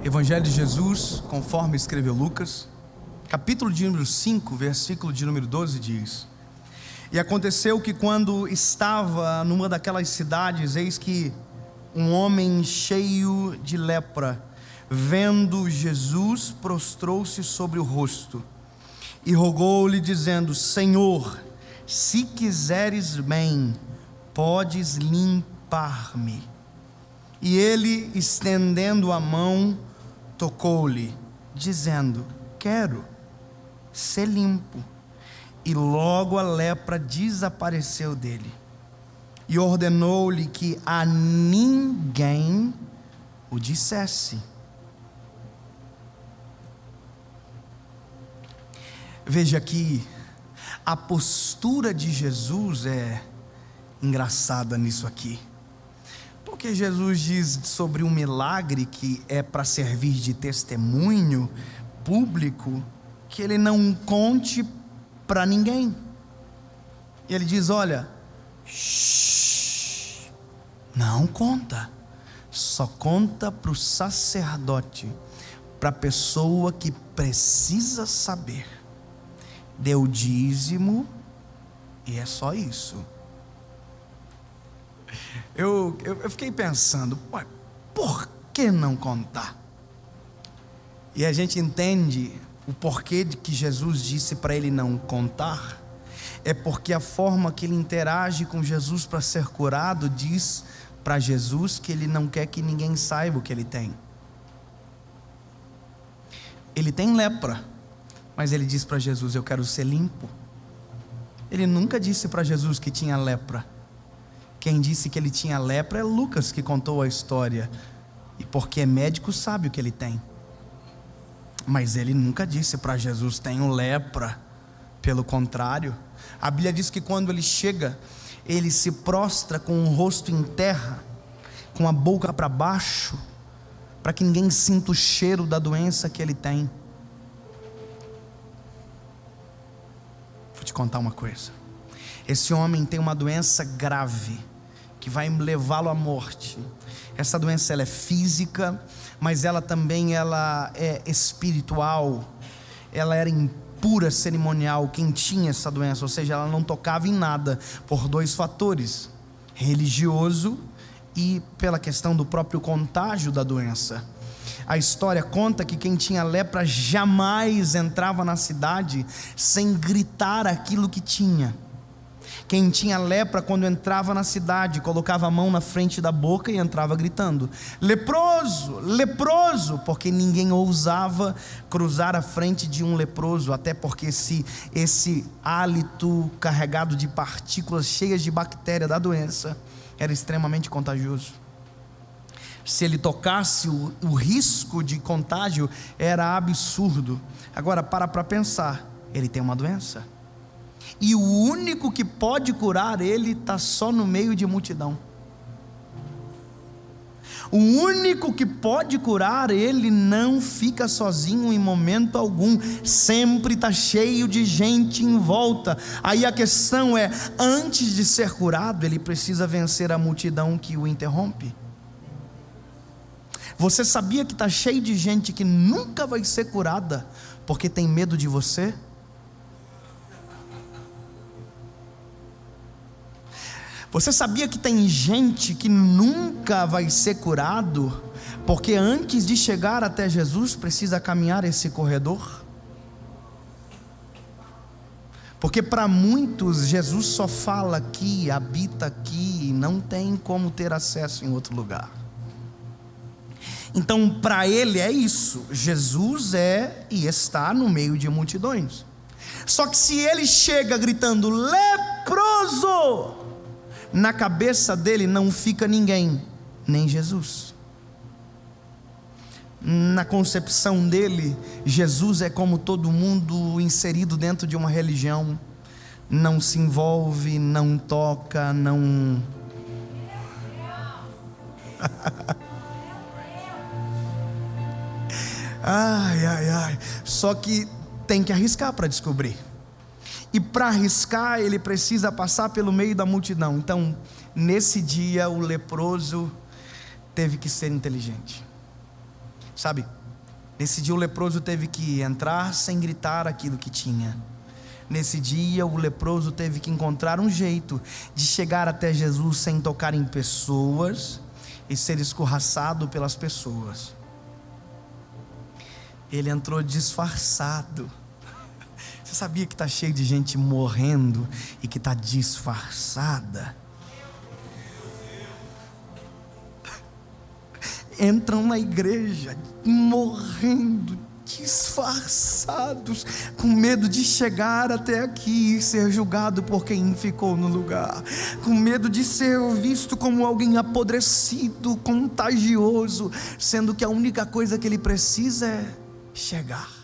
Evangelho de Jesus, conforme escreveu Lucas, capítulo de número 5, versículo de número 12 diz: E aconteceu que quando estava numa daquelas cidades, eis que um homem cheio de lepra, vendo Jesus, prostrou-se sobre o rosto e rogou-lhe dizendo: Senhor, se quiseres bem, podes limpar-me. E ele, estendendo a mão, tocou-lhe, dizendo: Quero ser limpo. E logo a lepra desapareceu dele. E ordenou-lhe que a ninguém o dissesse. Veja aqui, a postura de Jesus é engraçada nisso aqui. Porque Jesus diz sobre um milagre que é para servir de testemunho público, que ele não conte para ninguém. E ele diz: olha, não conta, só conta para o sacerdote, para a pessoa que precisa saber. Deu dízimo e é só isso. Eu fiquei pensando, por que não contar? E a gente entende o porquê de que Jesus disse para ele não contar. É porque a forma que ele interage com Jesus para ser curado diz para Jesus que ele não quer que ninguém saiba o que ele tem. Ele tem lepra, mas ele diz para Jesus: eu quero ser limpo. Ele nunca disse para Jesus que tinha lepra. Quem disse que ele tinha lepra é Lucas, que contou a história. E porque é médico sabe o que ele tem. Mas ele nunca disse para Jesus: tenho lepra. Pelo contrário, a Bíblia diz que quando ele chega, ele se prostra com o rosto em terra, com a boca para baixo, para que ninguém sinta o cheiro da doença que ele tem. Vou te contar uma coisa. Esse homem tem uma doença grave, que vai levá-lo à morte. Essa doença ela é física, mas ela também é espiritual. Ela era impura cerimonial, quem tinha essa doença, ou seja, ela não tocava em nada, por dois fatores: religioso e pela questão do próprio contágio da doença. A história conta que quem tinha lepra jamais entrava na cidade sem gritar aquilo que tinha. Quem tinha lepra, quando entrava na cidade, colocava a mão na frente da boca e entrava gritando: leproso, leproso, porque ninguém ousava cruzar a frente de um leproso, até porque esse hálito carregado de partículas cheias de bactéria da doença era extremamente contagioso. Se ele tocasse, o risco de contágio era absurdo. Agora para pensar, ele tem uma doença, e o único que pode curar ele está só no meio de multidão. O único que pode curar ele não fica sozinho em momento algum, sempre está cheio de gente em volta. Aí a questão é, antes de ser curado, ele precisa vencer a multidão que o interrompe. Você sabia que está cheio de gente que nunca vai ser curada porque tem medo de você? Você sabia que tem gente que nunca vai ser curado porque antes de chegar até Jesus precisa caminhar esse corredor? Porque para muitos Jesus só fala aqui, habita aqui, não tem como ter acesso em outro lugar. Então para ele é isso, Jesus é e está no meio de multidões. Só que se ele chega gritando leproso, na cabeça dele não fica ninguém, nem Jesus. Na concepção dele, Jesus é como todo mundo inserido dentro de uma religião, não se envolve, não toca, não... ai, só que tem que arriscar para descobrir. E para arriscar ele precisa passar pelo meio da multidão. Então nesse dia o leproso teve que ser inteligente. Sabe, Nesse dia o leproso teve que entrar sem gritar aquilo que tinha. Nesse dia o leproso teve que encontrar um jeito de chegar até Jesus sem tocar em pessoas e ser escorraçado pelas pessoas. Ele entrou disfarçado. Você sabia que está cheio de gente morrendo e que está disfarçada? Entram na igreja morrendo, disfarçados, com medo de chegar até aqui e ser julgado por quem ficou no lugar, com medo de ser visto como alguém apodrecido, contagioso, sendo que a única coisa que ele precisa é chegar.